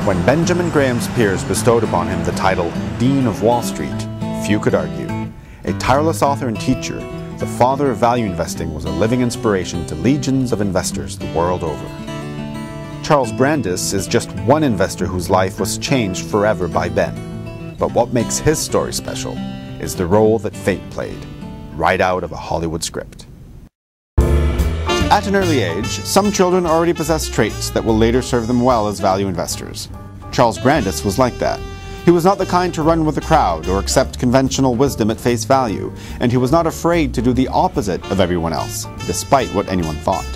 When Benjamin Graham's peers bestowed upon him the title Dean of Wall Street, few could argue. A tireless author and teacher, the father of value investing was a living inspiration to legions of investors the world over. Charles Brandis is just one investor whose life was changed forever by Ben. But what makes his story special is the role that fate played, right out of a Hollywood script. At an early age, some children already possess traits that will later serve them well as value investors. Charles Brandis was like that. He was not the kind to run with the crowd or accept conventional wisdom at face value, and he was not afraid to do the opposite of everyone else, despite what anyone thought.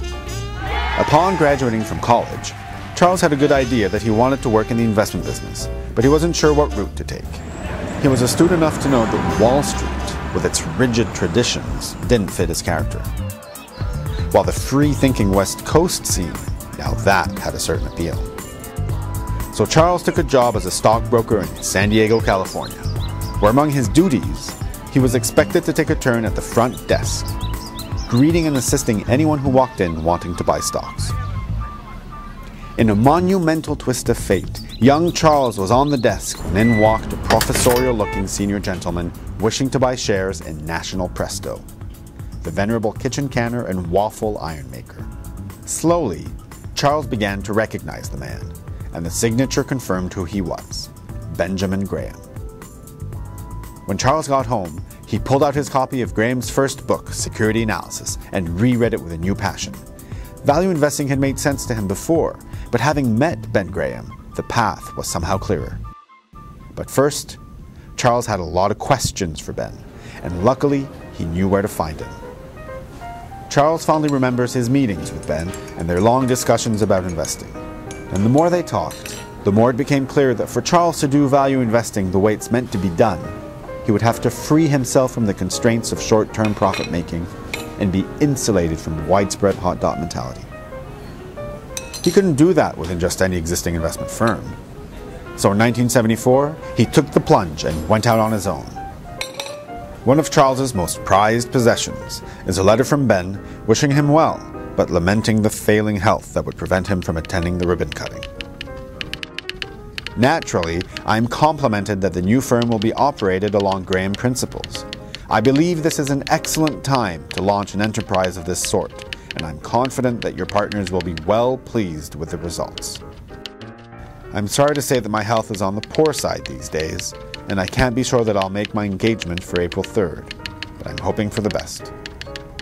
Upon graduating from college, Charles had a good idea that he wanted to work in the investment business, but he wasn't sure what route to take. He was astute enough to know that Wall Street, with its rigid traditions, didn't fit his character. While the free-thinking West Coast scene, now that had a certain appeal. So Charles took a job as a stockbroker in San Diego, California, where among his duties, he was expected to take a turn at the front desk, greeting and assisting anyone who walked in wanting to buy stocks. In a monumental twist of fate, young Charles was on the desk when in walked a professorial-looking senior gentleman wishing to buy shares in National Presto, the venerable kitchen canner and waffle iron maker. Slowly, Charles began to recognize the man, and the signature confirmed who he was, Benjamin Graham. When Charles got home, he pulled out his copy of Graham's first book, Security Analysis, and reread it with a new passion. Value investing had made sense to him before, but having met Ben Graham, the path was somehow clearer. But first, Charles had a lot of questions for Ben, and luckily, he knew where to find him. Charles fondly remembers his meetings with Ben and their long discussions about investing. And the more they talked, the more it became clear that for Charles to do value investing the way it's meant to be done, he would have to free himself from the constraints of short-term profit-making and be insulated from widespread hot dot mentality. He couldn't do that within just any existing investment firm. So in 1974, he took the plunge and went out on his own. One of Charles's most prized possessions is a letter from Ben wishing him well, but lamenting the failing health that would prevent him from attending the ribbon cutting. Naturally, I am complimented that the new firm will be operated along Graham principles. I believe this is an excellent time to launch an enterprise of this sort, and I'm confident that your partners will be well pleased with the results. I'm sorry to say that my health is on the poor side these days, and I can't be sure that I'll make my engagement for April 3rd, but I'm hoping for the best.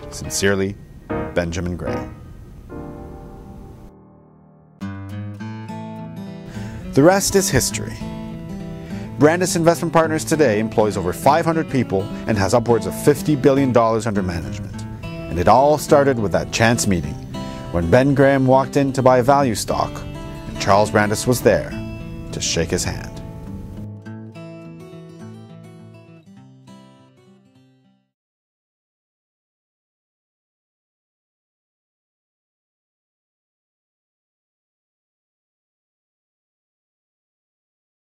Sincerely, Benjamin Graham. The rest is history. Brandis Investment Partners today employs over 500 people and has upwards of $50 billion under management. And it all started with that chance meeting when Ben Graham walked in to buy value stock and Charles Brandis was there to shake his hand.